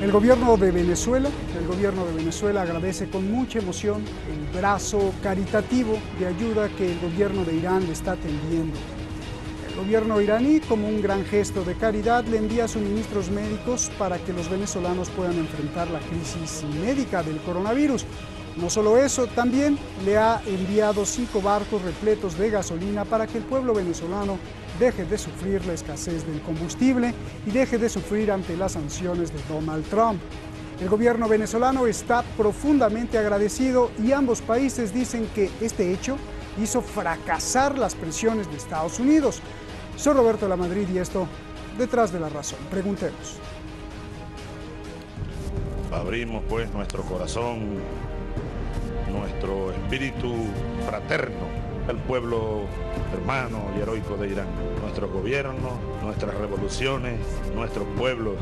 El gobierno de Venezuela agradece con mucha emoción el brazo caritativo de ayuda que el gobierno de Irán le está tendiendo. El gobierno iraní, como un gran gesto de caridad, le envía suministros médicos para que los venezolanos puedan enfrentar la crisis médica del coronavirus. No solo eso, también le ha enviado 5 barcos repletos de gasolina para que el pueblo venezolano deje de sufrir la escasez del combustible y deje de sufrir ante las sanciones de Donald Trump. El gobierno venezolano está profundamente agradecido y ambos países dicen que este hecho hizo fracasar las presiones de Estados Unidos. Soy Roberto Lamadrid y esto, Detrás de la Razón. Preguntemos. Abrimos pues nuestro corazón, nuestro espíritu fraterno al pueblo hermano y heroico de Irán. Nuestro gobierno, nuestras revoluciones, nuestros pueblos.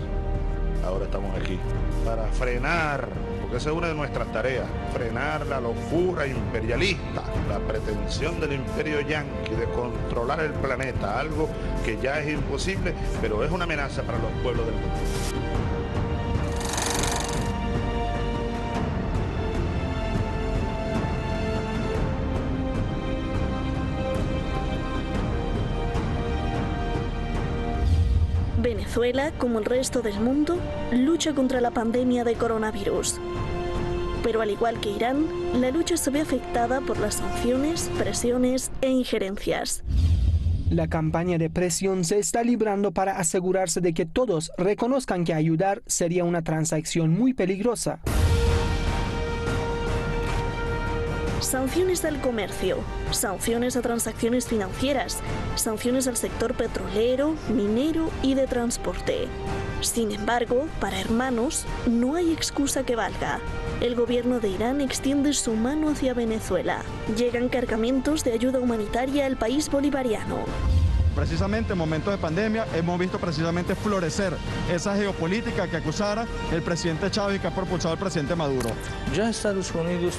Ahora estamos aquí para frenar, porque esa es una de nuestras tareas, frenar la locura imperialista, la pretensión del imperio yanqui de controlar el planeta, algo que ya es imposible, pero es una amenaza para los pueblos del mundo. Venezuela, como el resto del mundo, lucha contra la pandemia de coronavirus. Pero al igual que Irán, la lucha se ve afectada por las sanciones, presiones e injerencias. La campaña de presión se está librando para asegurarse de que todos reconozcan que ayudar sería una transacción muy peligrosa. Sanciones al comercio, sanciones a transacciones financieras, sanciones al sector petrolero, minero y de transporte. Sin embargo, para hermanos, no hay excusa que valga. El gobierno de Irán extiende su mano hacia Venezuela. Llegan cargamentos de ayuda humanitaria al país bolivariano. Precisamente en momentos de pandemia hemos visto precisamente florecer esa geopolítica que acusara el presidente Chávez y que ha propulsado el presidente Maduro. Ya Estados Unidos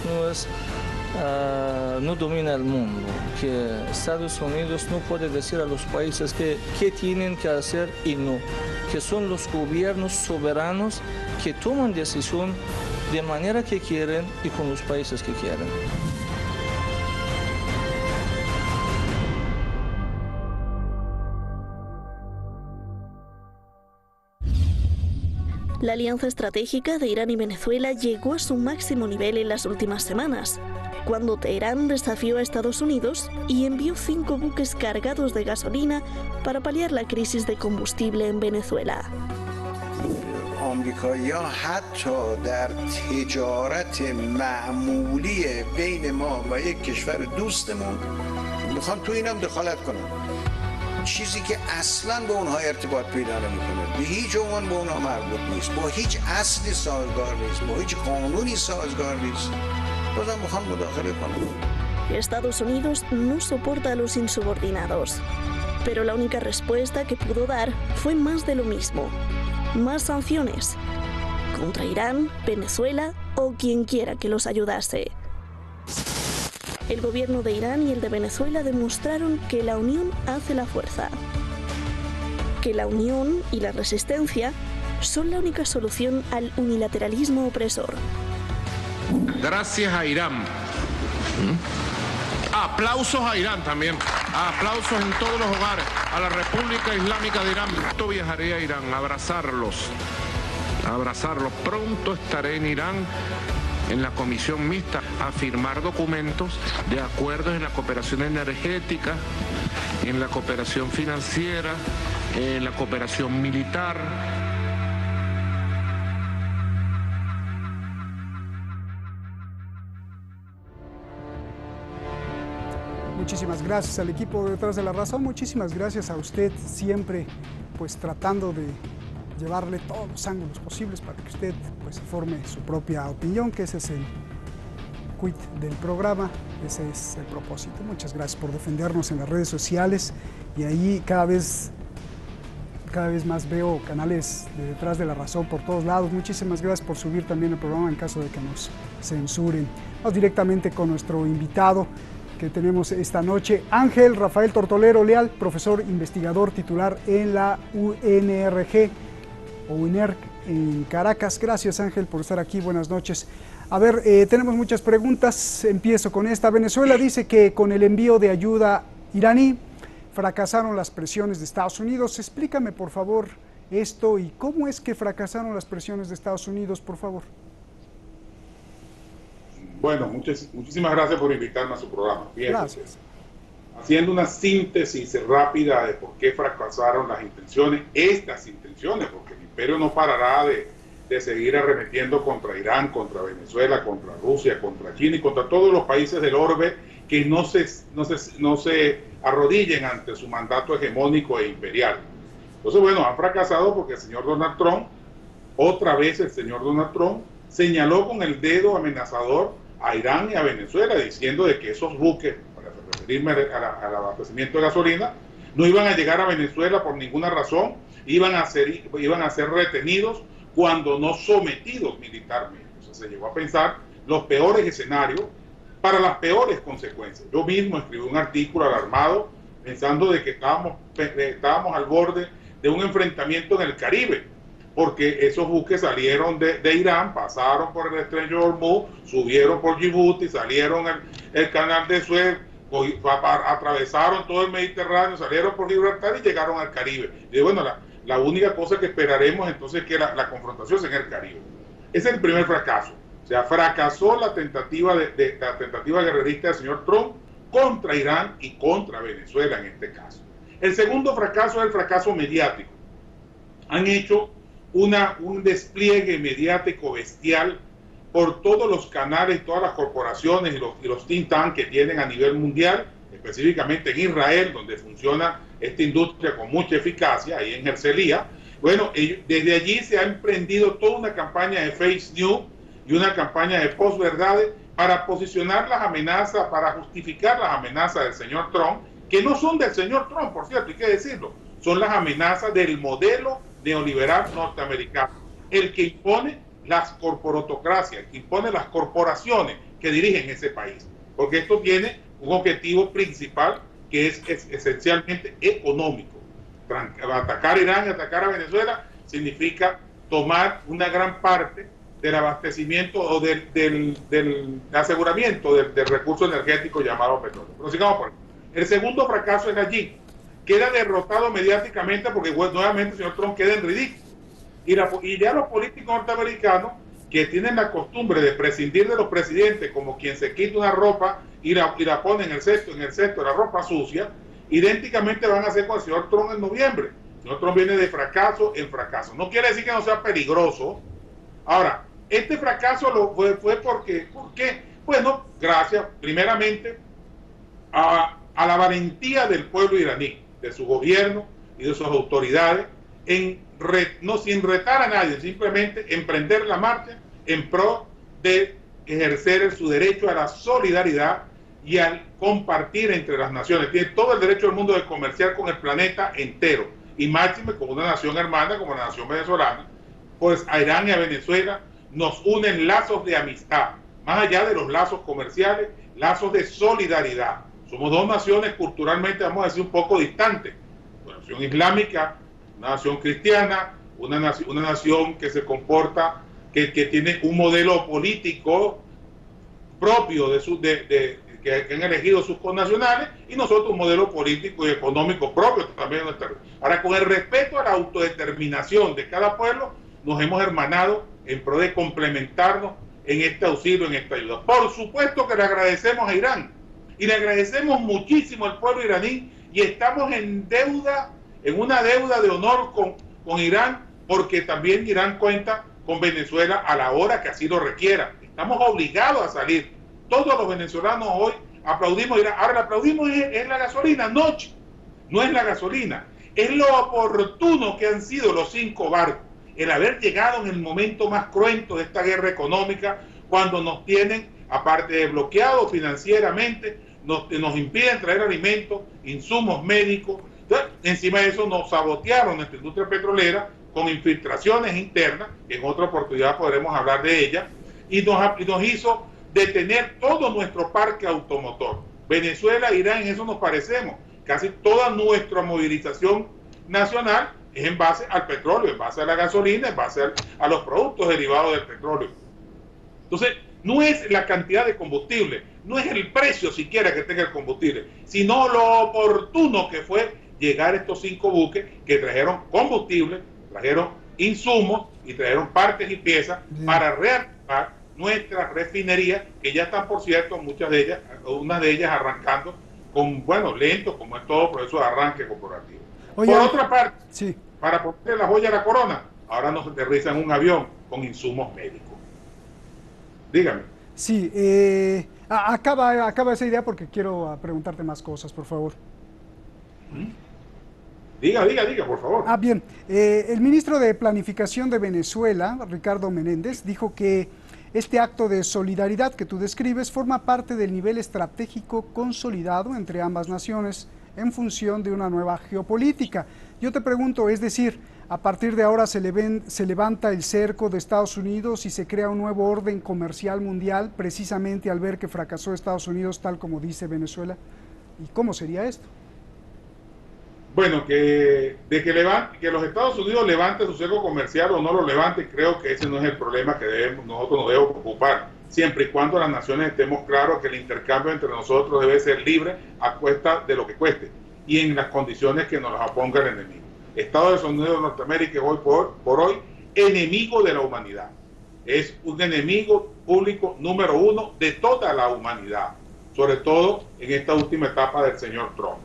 no domina el mundo, que Estados Unidos no puede decir a los países qué tienen que hacer y no, que son los gobiernos soberanos que toman decisión de manera que quieren y con los países que quieren. La alianza estratégica de Irán y Venezuela llegó a su máximo nivel en las últimas semanas, cuando Teherán desafió a Estados Unidos y envió 5 buques cargados de gasolina para paliar la crisis de combustible en Venezuela. آمریکایی‌ها حتی در تجارت معمولی بین ما و یک کشور دوستمون میخوان تو اینم دخالت کنن، چیزی که اصلا به اونها ارتباط پیدا نمیکنه، به هیچ عنوان به اونها مربوط نیست، با هیچ اصلی سازگار نیست، با هیچ قانونی سازگار نیست. بازم میخوان مداخله کنن. Estados Unidos no soporta a los insubordinados, pero la única respuesta que pudo dar fue más de lo mismo. Más sanciones contra Irán, Venezuela o quien quiera que los ayudase. El gobierno de Irán y el de Venezuela demostraron que la unión hace la fuerza, que la unión y la resistencia son la única solución al unilateralismo opresor. Gracias a Irán. Aplausos a Irán también. Aplausos en todos los hogares. A la República Islámica de Irán. Yo viajaré a Irán a abrazarlos. Pronto estaré en Irán en la comisión mixta a firmar documentos de acuerdos en la cooperación energética, en la cooperación financiera, en la cooperación militar. Muchísimas gracias al equipo de Detrás de la Razón, muchísimas gracias a usted, siempre pues tratando de llevarle todos los ángulos posibles para que usted pues forme su propia opinión, que ese es el quid del programa, ese es el propósito. Muchas gracias por defendernos en las redes sociales y ahí cada vez más veo canales de Detrás de la Razón por todos lados. Muchísimas gracias por subir también el programa en caso de que nos censuren. Vamos directamente con nuestro invitado que tenemos esta noche, Ángel Rafael Tortolero Leal, profesor investigador titular en la UNRG o UNERC en Caracas. Gracias, Ángel, por estar aquí. Buenas noches. A ver, tenemos muchas preguntas. Empiezo con esta. Venezuela dice que con el envío de ayuda iraní fracasaron las presiones de Estados Unidos. Explícame, por favor, esto y cómo es que fracasaron las presiones de Estados Unidos, por favor. Bueno, muchísimas gracias por invitarme a su programa. Bien, gracias. Haciendo una síntesis rápida de por qué fracasaron las intenciones, porque el imperio no parará de seguir arremetiendo contra Irán, contra Venezuela, contra Rusia, contra China y contra todos los países del orbe que no se arrodillen ante su mandato hegemónico e imperial. Entonces, bueno, han fracasado porque el señor Donald Trump, otra vez el señor Donald Trump, señaló con el dedo amenazador a Irán y a Venezuela, diciendo de que esos buques, para referirme al abastecimiento de gasolina, no iban a llegar a Venezuela por ninguna razón, iban a ser retenidos cuando no sometidos militarmente. O sea, se llegó a pensar los peores escenarios para las peores consecuencias. Yo mismo escribí un artículo alarmado pensando de que estábamos al borde de un enfrentamiento en el Caribe, porque esos buques salieron de Irán, pasaron por el estrecho de Hormuz, subieron por Djibouti, salieron el canal de Suez, atravesaron todo el Mediterráneo, salieron por Gibraltar y llegaron al Caribe. Y bueno, la única cosa que esperaremos entonces es que la confrontación sea en el Caribe. Ese es el primer fracaso. O sea, fracasó la tentativa la tentativa guerrerista del señor Trump contra Irán y contra Venezuela en este caso. El segundo fracaso es el fracaso mediático. Han hecho un despliegue mediático bestial por todos los canales, todas las corporaciones y los think tanks que tienen a nivel mundial, específicamente en Israel, donde funciona esta industria con mucha eficacia, ahí en Herzliya. Bueno, desde allí se ha emprendido toda una campaña de fake news y una campaña de posverdades para posicionar las amenazas, para justificar las amenazas del señor Trump, que no son del señor Trump, por cierto, hay que decirlo, son las amenazas del modelo neoliberal norteamericano, el que impone las corporatocracias, el que impone las corporaciones que dirigen ese país, porque esto tiene un objetivo principal que es esencialmente económico. Atacar a Irán y atacar a Venezuela significa tomar una gran parte del abastecimiento o del aseguramiento del recurso energético llamado petróleo. Pero sigamos por ahí. El segundo fracaso es allí. Queda derrotado mediáticamente porque nuevamente el señor Trump queda en ridículo. Y ya los políticos norteamericanos, que tienen la costumbre de prescindir de los presidentes como quien se quita una ropa y la pone en el cesto de la ropa sucia, idénticamente van a hacer con el señor Trump en noviembre. El señor Trump viene de fracaso en fracaso. No quiere decir que no sea peligroso. Ahora, este fracaso fue porque, ¿por qué? Bueno, gracias primeramente a la valentía del pueblo iraní, de su gobierno y de sus autoridades, sin retar a nadie, simplemente emprender la marcha en pro de ejercer su derecho a la solidaridad y al compartir entre las naciones. Tiene todo el derecho del mundo de comerciar con el planeta entero, y máxime con una nación hermana como la nación venezolana. Pues a Irán y a Venezuela nos unen lazos de amistad, más allá de los lazos comerciales, lazos de solidaridad. Somos dos naciones culturalmente, vamos a decir, un poco distantes. Una nación islámica, una nación cristiana, una nación que se comporta, que tiene un modelo político propio que han elegido sus connacionales, y nosotros un modelo político y económico propio también. Ahora, con el respeto a la autodeterminación de cada pueblo, nos hemos hermanado en pro de complementarnos en este auxilio, en esta ayuda. Por supuesto que le agradecemos a Irán, y le agradecemos muchísimo al pueblo iraní, y estamos en una deuda de honor con Irán, porque también Irán cuenta con Venezuela a la hora que así lo requiera. Estamos obligados a salir. Todos los venezolanos hoy aplaudimos a Irán. Ahora, le aplaudimos es la gasolina, no es la gasolina, es lo oportuno que han sido los 5 barcos, el haber llegado en el momento más cruento de esta guerra económica, cuando nos tienen, aparte de bloqueados financieramente, nos impiden traer alimentos, insumos médicos. Entonces, encima de eso nos sabotearon nuestra industria petrolera con infiltraciones internas, que en otra oportunidad podremos hablar de ella, y nos hizo detener todo nuestro parque automotor. Venezuela e Irán, en eso nos parecemos. Casi toda nuestra movilización nacional es en base al petróleo, en base a la gasolina, en base a los productos derivados del petróleo. Entonces, no es la cantidad de combustible, no es el precio siquiera que tenga el combustible, sino lo oportuno que fue llegar estos 5 buques que trajeron combustible, trajeron insumos y trajeron partes y piezas para reactivar nuestras refinerías, que ya están, por cierto, muchas de ellas, unas de ellas arrancando con, bueno, lento, como es todo proceso de arranque corporativo. Oye, por otra parte, sí, para poner la joya a la corona, ahora nos aterriza en un avión con insumos médicos. Dígame. Sí, acaba esa idea porque quiero preguntarte más cosas, por favor. Diga, por favor. Bien. El ministro de Planificación de Venezuela, Ricardo Menéndez, dijo que este acto de solidaridad que tú describes forma parte del nivel estratégico consolidado entre ambas naciones en función de una nueva geopolítica. Yo te pregunto, es decir, a partir de ahora se levanta el cerco de Estados Unidos y se crea un nuevo orden comercial mundial precisamente al ver que fracasó Estados Unidos tal como dice Venezuela. ¿Y cómo sería esto? Bueno, que los Estados Unidos levanten su cerco comercial o no lo levanten, creo que ese no es el problema que nosotros nos debemos preocupar, siempre y cuando las naciones estemos claros que el intercambio entre nosotros debe ser libre a cuesta de lo que cueste y en las condiciones que nos las oponga el enemigo. Estados Unidos de Norteamérica es hoy por hoy enemigo de la humanidad. Es un enemigo público número 1 de toda la humanidad, sobre todo en esta última etapa del señor Trump.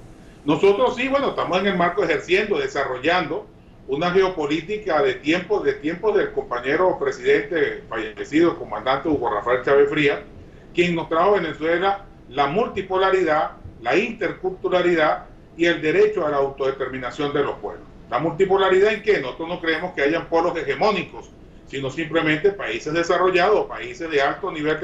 Nosotros sí, bueno, estamos en el marco ejerciendo, desarrollando una geopolítica de tiempos del compañero presidente fallecido, comandante Hugo Rafael Chávez Frías, quien nos trajo a Venezuela la multipolaridad, la interculturalidad y el derecho a la autodeterminación de los pueblos. La multipolaridad en que nosotros no creemos que hayan polos hegemónicos, sino simplemente países desarrollados, países de alto nivel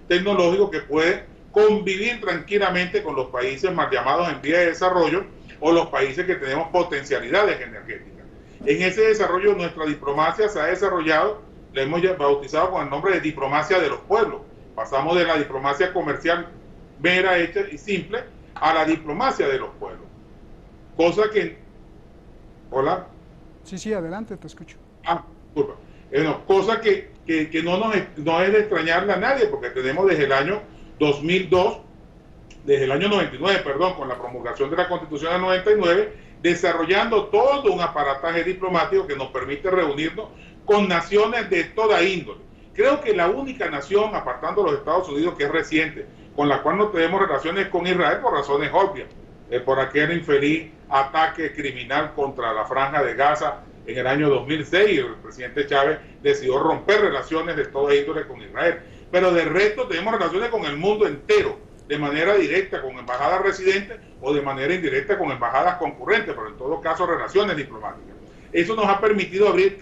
tecnológico que pueden convivir tranquilamente con los países mal llamados en vía de desarrollo o los países que tenemos potencialidades energéticas. En ese desarrollo nuestra diplomacia se ha desarrollado, le hemos bautizado con el nombre de diplomacia de los pueblos. Pasamos de la diplomacia comercial mera, hecha y simple, a la diplomacia de los pueblos. Cosa que... ¿Hola? Sí, adelante, te escucho. Disculpa. Cosa que no es de extrañarle a nadie, porque tenemos desde el año 99, perdón, con la promulgación de la Constitución del 99, desarrollando todo un aparataje diplomático que nos permite reunirnos con naciones de toda índole. Creo que la única nación, apartando los Estados Unidos, que es reciente, con la cual no tenemos relaciones con Israel por razones obvias, por aquel infeliz ataque criminal contra la Franja de Gaza en el año 2006, el presidente Chávez decidió romper relaciones de toda índole con Israel. Pero de resto tenemos relaciones con el mundo entero, de manera directa con embajadas residentes o de manera indirecta con embajadas concurrentes, pero en todo caso relaciones diplomáticas. Eso nos ha permitido abrir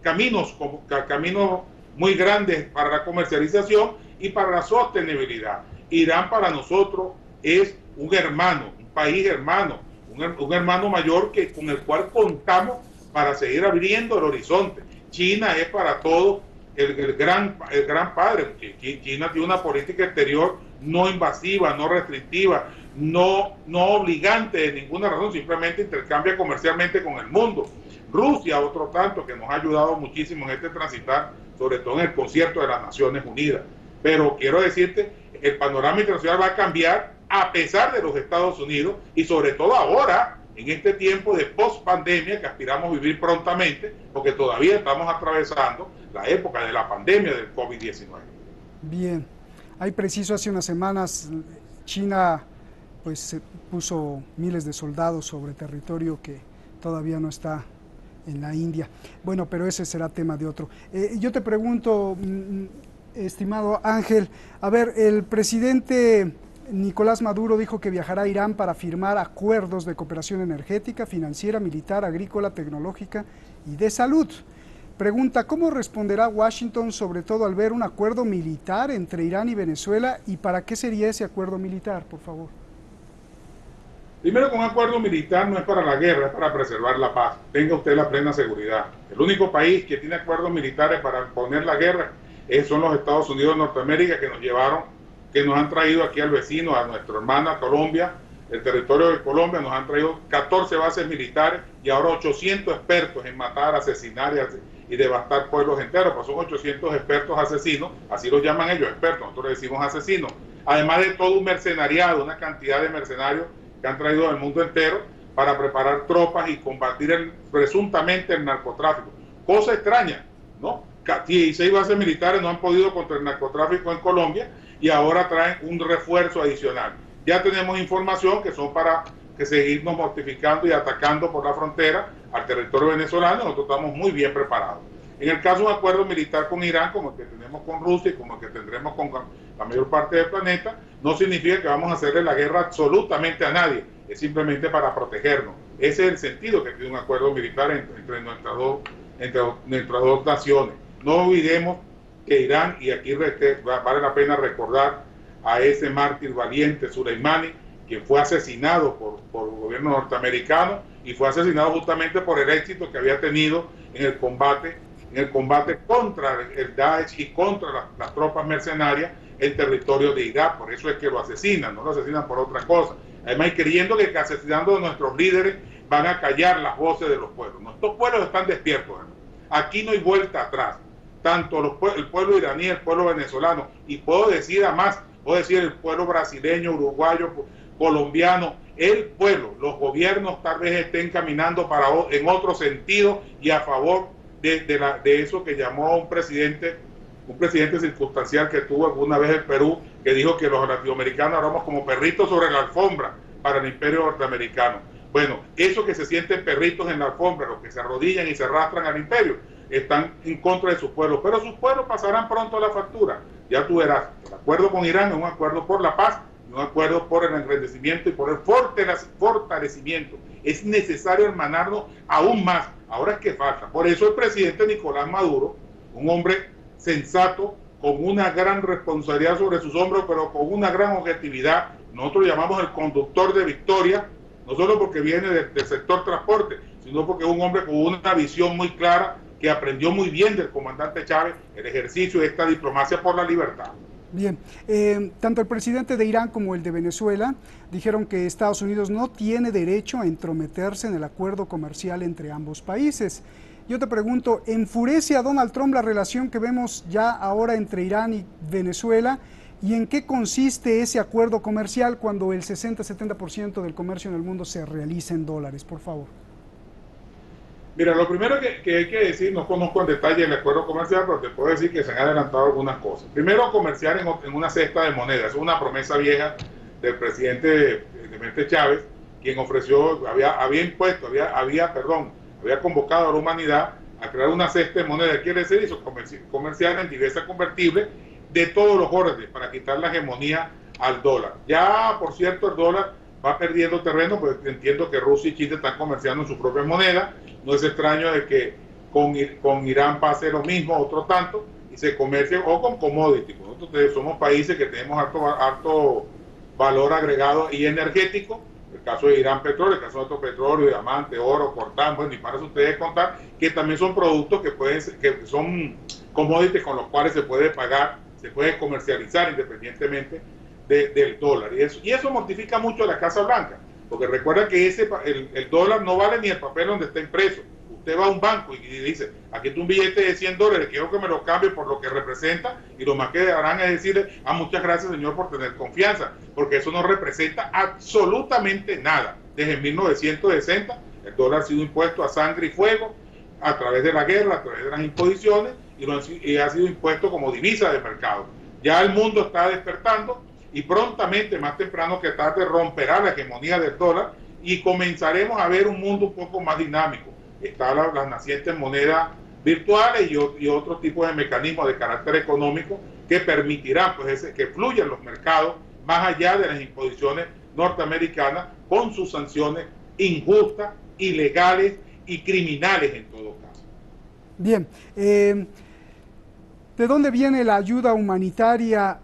caminos muy grandes para la comercialización y para la sostenibilidad. Irán para nosotros es un hermano, un país hermano, un hermano mayor con el cual contamos para seguir abriendo el horizonte. China es para todos el gran padre. China tiene una política exterior no invasiva, no restrictiva, no obligante de ninguna razón, simplemente intercambia comercialmente con el mundo. Rusia, otro tanto, que nos ha ayudado muchísimo en este transitar, sobre todo en el concierto de las Naciones Unidas. Pero quiero decirte, el panorama internacional va a cambiar a pesar de los Estados Unidos y sobre todo ahora, en este tiempo de post-pandemia que aspiramos a vivir prontamente, porque todavía estamos atravesando la época de la pandemia del COVID-19. Bien, hay preciso hace unas semanas China pues puso miles de soldados sobre territorio que todavía no está en la India. Bueno, pero ese será tema de otro. Yo te pregunto, estimado Ángel, a ver, el presidente Nicolás Maduro dijo que viajará a Irán para firmar acuerdos de cooperación energética, financiera, militar, agrícola, tecnológica y de salud. Pregunta, ¿cómo responderá Washington, sobre todo al ver un acuerdo militar entre Irán y Venezuela? ¿Y para qué sería ese acuerdo militar, por favor? Primero, que un acuerdo militar no es para la guerra, es para preservar la paz. Tenga usted la plena seguridad. El único país que tiene acuerdos militares para imponer la guerra son los Estados Unidos de Norteamérica, que nos han traído aquí al vecino, a nuestra hermana Colombia, el territorio de Colombia, nos han traído 14 bases militares y ahora 800 expertos en matar, asesinar y devastar pueblos enteros, pues son 800 expertos asesinos, así los llaman ellos expertos, nosotros les decimos asesinos, además de todo un mercenariado, una cantidad de mercenarios que han traído del mundo entero para preparar tropas y combatir presuntamente el narcotráfico. Cosa extraña, ¿no? 16 bases militares no han podido contra el narcotráfico en Colombia y ahora traen un refuerzo adicional. Ya tenemos información que son para que seguirnos mortificando y atacando por la frontera al territorio venezolano. Nosotros estamos muy bien preparados. En el caso de un acuerdo militar con Irán, como el que tenemos con Rusia y como el que tendremos con la mayor parte del planeta, no significa que vamos a hacerle la guerra absolutamente a nadie, es simplemente para protegernos. Ese es el sentido que tiene un acuerdo militar entre nuestras dos naciones. No olvidemos que Irán, y aquí vale la pena recordar a ese mártir valiente, Soleimani, quien fue asesinado por el gobierno norteamericano y fue asesinado justamente por el éxito que había tenido en el combate contra el Daesh y contra las tropas mercenarias en territorio de Irak. Por eso es que lo asesinan, no lo asesinan por otra cosa. Además, creyendo que asesinando a nuestros líderes van a callar las voces de los pueblos. Nuestros pueblos están despiertos, hermano. Aquí no hay vuelta atrás. Tanto el pueblo iraní, el pueblo venezolano, y puedo decir además, el pueblo brasileño, uruguayo, colombiano, el pueblo, los gobiernos tal vez estén caminando en otro sentido y a favor de eso que llamó un presidente circunstancial que tuvo alguna vez en Perú, que dijo que los latinoamericanos éramos como perritos sobre la alfombra para el imperio norteamericano. Bueno, eso que se sienten perritos en la alfombra, los que se arrodillan y se arrastran al imperio, están en contra de sus pueblos, pero sus pueblos pasarán pronto la factura. Ya tú verás, el acuerdo con Irán es un acuerdo por la paz, un acuerdo por el engrandecimiento y por el fortalecimiento. Es necesario hermanarnos aún más. Ahora es que falta. Por eso el presidente Nicolás Maduro, un hombre sensato, con una gran responsabilidad sobre sus hombros, pero con una gran objetividad, nosotros llamamos el conductor de victoria, no solo porque viene del sector transporte, sino porque es un hombre con una visión muy clara, que aprendió muy bien del comandante Chávez el ejercicio de esta diplomacia por la libertad. Bien, tanto el presidente de Irán como el de Venezuela dijeron que Estados Unidos no tiene derecho a entrometerse en el acuerdo comercial entre ambos países. Yo te pregunto, ¿enfurece a Donald Trump la relación que vemos ya ahora entre Irán y Venezuela? ¿Y en qué consiste ese acuerdo comercial cuando el 60-70% del comercio en el mundo se realiza en dólares? Por favor. Mira, lo primero que hay que decir, no conozco en detalle el acuerdo comercial, pero te puedo decir que se han adelantado algunas cosas. Primero, comerciar en una cesta de monedas. Es una promesa vieja del presidente Chávez, quien ofreció, había convocado a la humanidad a crear una cesta de monedas. Quiere decir eso, comerciar en divisas convertibles de todos los órdenes para quitar la hegemonía al dólar. Ya, por cierto, el dólar va perdiendo terreno, pues entiendo que Rusia y China están comerciando en su propia moneda. No es extraño de que con Irán pase lo mismo, otro tanto, y se comercie o con commodities. Nosotros somos países que tenemos alto valor agregado y energético. El caso de Irán petróleo, el caso de otro petróleo, diamante, oro, coltán, bueno, y para eso ustedes contar que también son productos que son commodities con los cuales se puede pagar, se puede comercializar independientemente del dólar. Y eso mortifica mucho a la Casa Blanca, porque recuerda que el dólar no vale ni el papel donde está impreso. Usted va a un banco y dice, aquí está un billete de $100, quiero que me lo cambie por lo que representa, y lo más que harán es decirle, muchas gracias señor por tener confianza, porque eso no representa absolutamente nada. Desde 1960 el dólar ha sido impuesto a sangre y fuego, a través de la guerra, a través de las imposiciones, y ha sido impuesto como divisa de mercado. Ya el mundo está despertando, y prontamente, más temprano que tarde, romperá la hegemonía del dólar y comenzaremos a ver un mundo un poco más dinámico. Están las nacientes monedas virtuales y otro tipo de mecanismos de carácter económico que permitirán que fluyan los mercados más allá de las imposiciones norteamericanas con sus sanciones injustas, ilegales y criminales en todo caso. Bien, ¿de dónde viene la ayuda humanitaria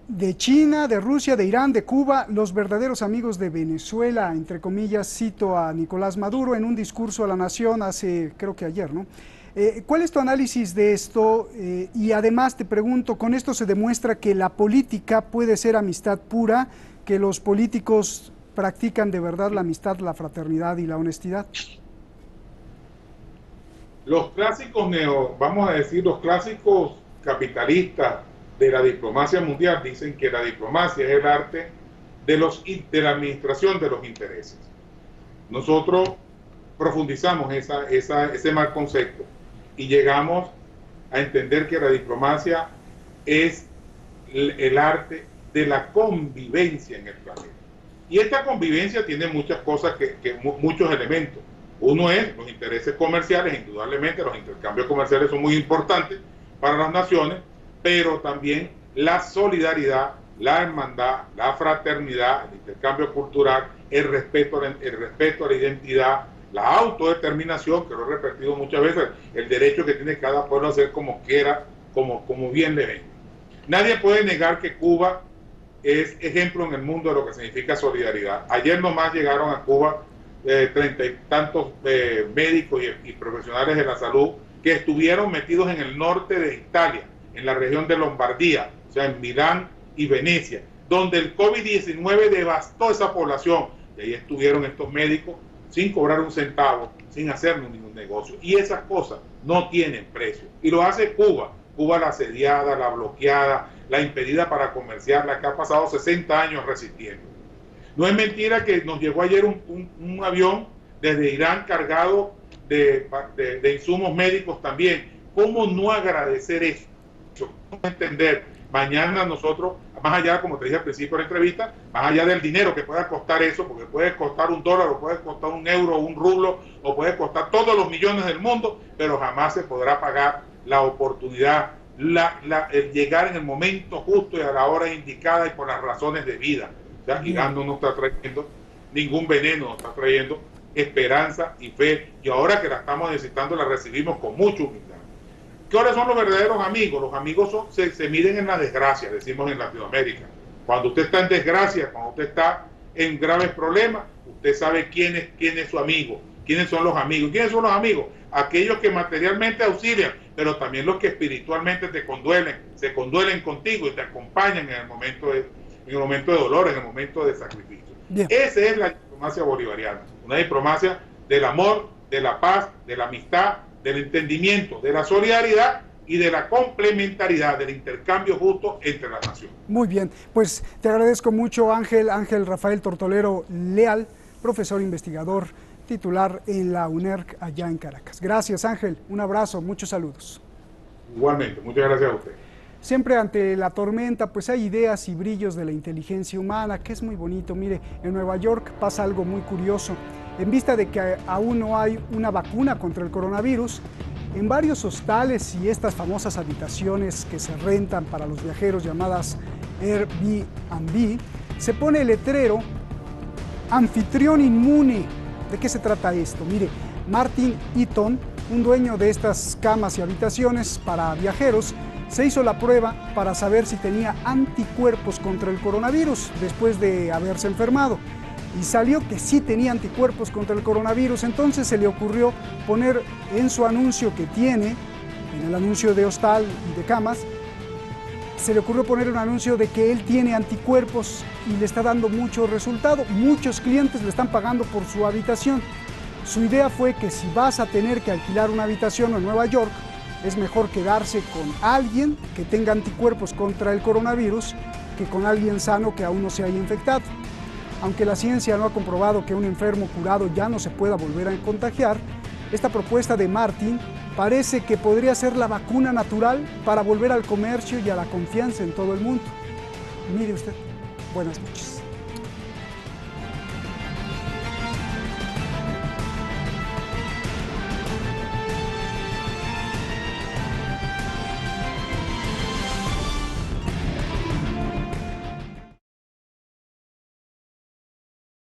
de China, de Rusia, de Irán, de Cuba, los verdaderos amigos de Venezuela? Entre comillas, cito a Nicolás Maduro en un discurso a la nación creo que ayer, ¿no? ¿Cuál es tu análisis de esto? Y además te pregunto, ¿con esto se demuestra que la política puede ser amistad pura, que los políticos practican de verdad la amistad, la fraternidad y la honestidad? Los clásicos vamos a decir, los clásicos capitalistas de la diplomacia mundial dicen que la diplomacia es el arte de la administración de los intereses. Nosotros profundizamos ese mal concepto y llegamos a entender que la diplomacia es el arte de la convivencia en el planeta. Y esta convivencia tiene muchas cosas, muchos elementos. Uno es los intereses comerciales, indudablemente los intercambios comerciales son muy importantes para las naciones, pero también la solidaridad, la hermandad, la fraternidad, el intercambio cultural, el respeto a la identidad, la autodeterminación, que lo he repetido muchas veces, el derecho que tiene cada pueblo a hacer como quiera, como bien le venga. Nadie puede negar que Cuba es ejemplo en el mundo de lo que significa solidaridad. Ayer nomás llegaron a Cuba 30 y tantos médicos y profesionales de la salud que estuvieron metidos en el norte de Italia, en la región de Lombardía, o sea, en Milán y Venecia, donde el COVID-19 devastó esa población. Y ahí estuvieron estos médicos sin cobrar un centavo, sin hacer ningún negocio. Y esas cosas no tienen precio. Y lo hace Cuba. Cuba la asediada, la bloqueada, la impedida para comerciar, la que ha pasado 60 años resistiendo. No es mentira que nos llegó ayer un avión desde Irán cargado de insumos médicos también. ¿Cómo no agradecer eso? ¿Cómo entender? Mañana nosotros, más allá, como te dije al principio de la entrevista, más allá del dinero que pueda costar eso, porque puede costar $1, o puede costar €1, o un rublo, o puede costar todos los millones del mundo, pero jamás se podrá pagar la oportunidad, el llegar en el momento justo y a la hora indicada y por las razones de vida. ¿Ya? Irán no nos está trayendo ningún veneno, nos está trayendo esperanza y fe, y ahora que la estamos necesitando la recibimos con mucha humildad. ¿Cuáles son los verdaderos amigos? Los amigos se miden en la desgracia, decimos en Latinoamérica. Cuando usted está en desgracia, cuando usted está en graves problemas, usted sabe quién es su amigo, quiénes son los amigos. ¿Quiénes son los amigos? Aquellos que materialmente auxilian, pero también los que espiritualmente se conduelen contigo y te acompañan en el momento de dolor, en el momento de sacrificio. Bien. Esa es la diplomacia bolivariana, una diplomacia del amor, de la paz, de la amistad, del entendimiento, de la solidaridad y de la complementariedad, del intercambio justo entre las naciones. Muy bien, pues te agradezco mucho, Ángel Rafael Tortolero Leal, profesor investigador titular en la UNERC allá en Caracas. Gracias, Ángel, un abrazo, muchos saludos. Igualmente, muchas gracias a usted. Siempre ante la tormenta, pues hay ideas y brillos de la inteligencia humana, que es muy bonito. Mire, en Nueva York pasa algo muy curioso. En vista de que aún no hay una vacuna contra el coronavirus, en varios hostales y estas famosas habitaciones que se rentan para los viajeros llamadas Airbnb, se pone el letrero anfitrión inmune. ¿De qué se trata esto? Mire, Martin Eaton, un dueño de estas camas y habitaciones para viajeros, se hizo la prueba para saber si tenía anticuerpos contra el coronavirus después de haberse enfermado. Y salió que sí tenía anticuerpos contra el coronavirus. Entonces se le ocurrió poner en su anuncio que tiene, en el anuncio de hostal y de camas, se le ocurrió poner un anuncio de que él tiene anticuerpos y le está dando mucho resultado. Muchos clientes le están pagando por su habitación. Su idea fue que si vas a tener que alquilar una habitación en Nueva York, es mejor quedarse con alguien que tenga anticuerpos contra el coronavirus que con alguien sano que aún no se haya infectado. Aunque la ciencia no ha comprobado que un enfermo curado ya no se pueda volver a contagiar, esta propuesta de Martin parece que podría ser la vacuna natural para volver al comercio y a la confianza en todo el mundo. Mire usted, buenas noches.